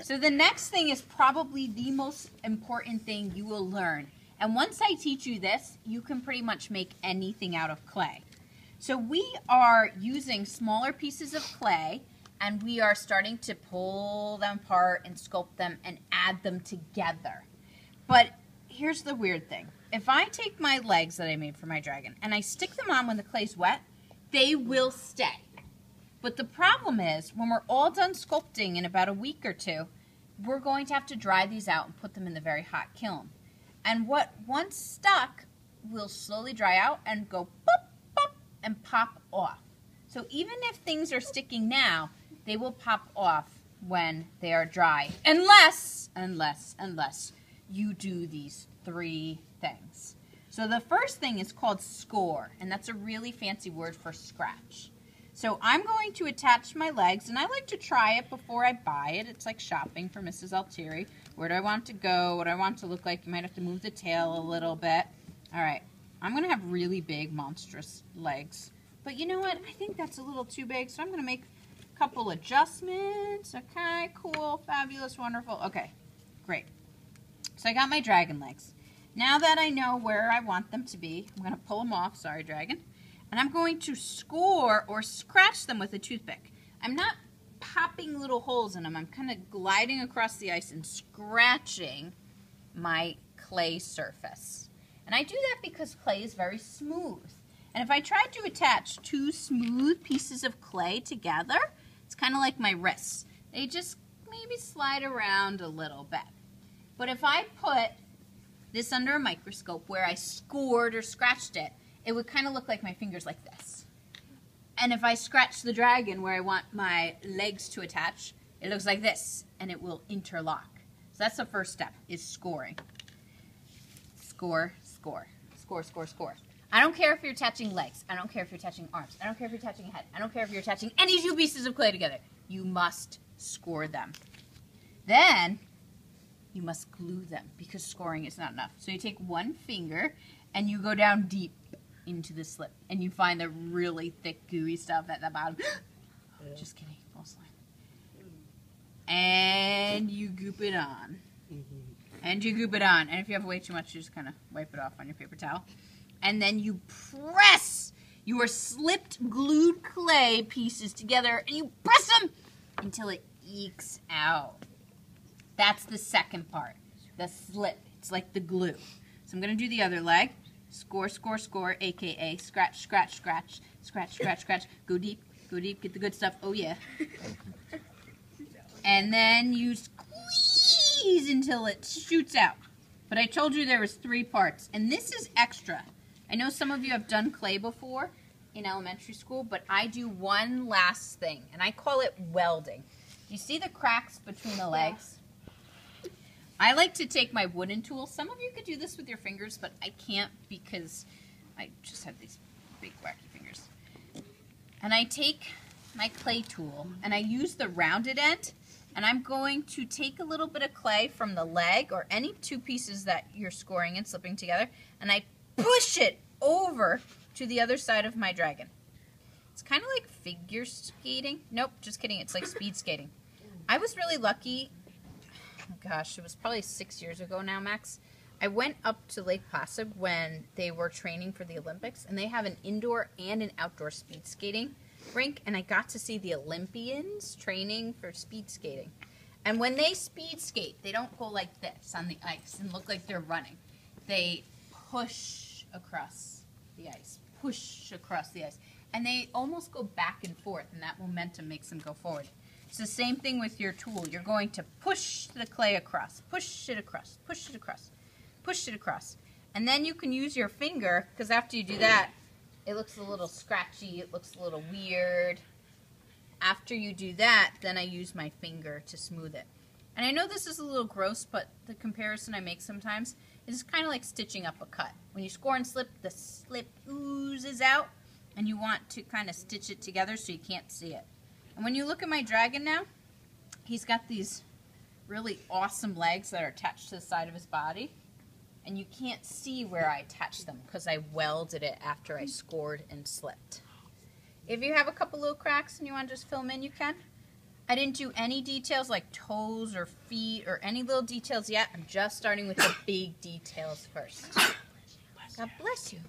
So the next thing is probably the most important thing you will learn. And once I teach you this, you can pretty much make anything out of clay. So we are using smaller pieces of clay, and we are starting to pull them apart and sculpt them and add them together. But here's the weird thing. If I take my legs that I made for my dragon and I stick them on when the clay's wet, they will stay. But the problem is, when we're all done sculpting in about a week or two, we're going to have to dry these out and put them in the very hot kiln. And what once stuck will slowly dry out and go pop, pop, and pop off. So even if things are sticking now, they will pop off when they are dry. Unless you do these 3 things. So the first thing is called score, and that's a really fancy word for scratch. So I'm going to attach my legs, and I like to try it before I buy it. It's like shopping for Mrs. Altieri. Where do I want to go? What do I want to look like? You might have to move the tail a little bit. All right, I'm going to have really big, monstrous legs. But you know what? I think that's a little too big, so I'm going to make a couple adjustments. Okay, cool, fabulous, wonderful. Okay, great. So I got my dragon legs. Now that I know where I want them to be, I'm going to pull them off. Sorry, dragon. And I'm going to score or scratch them with a toothpick. I'm not popping little holes in them. I'm kind of gliding across the ice and scratching my clay surface. And I do that because clay is very smooth. And if I tried to attach 2 smooth pieces of clay together, it's kind of like my wrists. They just maybe slide around a little bit. But if I put this under a microscope where I scored or scratched it, it would kind of look like my fingers like this. And if I scratch the dragon where I want my legs to attach, it looks like this, and it will interlock. So that's the first step, is scoring. Score, score, score, score, score. I don't care if you're attaching legs. I don't care if you're attaching arms. I don't care if you're attaching a head. I don't care if you're attaching any 2 pieces of clay together. You must score them. Then you must glue them, because scoring is not enough. So you take 1 finger and you go down deep into the slip, and you find the really thick gooey stuff at the bottom. Just kidding, false line. And you goop it on. And you goop it on. And if you have way too much, you just kind of wipe it off on your paper towel. And then you press your slipped glued clay pieces together, and you press them until it ekes out. That's the second part, the slip. It's like the glue. So I'm going to do the other leg. Score, score, score, a.k.a. scratch, scratch, scratch, scratch, scratch, scratch. Go deep, get the good stuff. Oh, yeah. And then you squeeze until it shoots out. But I told you there was 3 parts, and this is extra. I know some of you have done clay before in elementary school, but I do one last thing, and I call it welding. You see the cracks between the legs? I like to take my wooden tool. Some of you could do this with your fingers, but I can't because I just have these big wacky fingers. And I take my clay tool, and I use the rounded end, and I'm going to take a little bit of clay from the leg or any 2 pieces that you're scoring and slipping together, and I push it over to the other side of my dragon. It's kind of like figure skating. Nope, just kidding. It's like speed skating. I was really lucky. Gosh, it was probably 6 years ago now, Max. I went up to Lake Placid when they were training for the Olympics, and they have an indoor and an outdoor speed skating rink, and I got to see the Olympians training for speed skating. And when they speed skate, they don't go like this on the ice and look like they're running. They push across the ice, and they almost go back and forth, and that momentum makes them go forward. It's the same thing with your tool. You're going to push the clay across, push it across, push it across, push it across. And then you can use your finger, because after you do that, it looks a little scratchy, it looks a little weird. After you do that, then I use my finger to smooth it. And I know this is a little gross, but the comparison I make sometimes is kind of like stitching up a cut. When you score and slip, the slip oozes out, and you want to kind of stitch it together so you can't see it. And when you look at my dragon now, he's got these really awesome legs that are attached to the side of his body. And you can't see where I attached them because I welded it after I scored and slipped. If you have a couple little cracks and you want to just fill them in, you can. I didn't do any details like toes or feet or any little details yet. I'm just starting with the big details first. God bless you.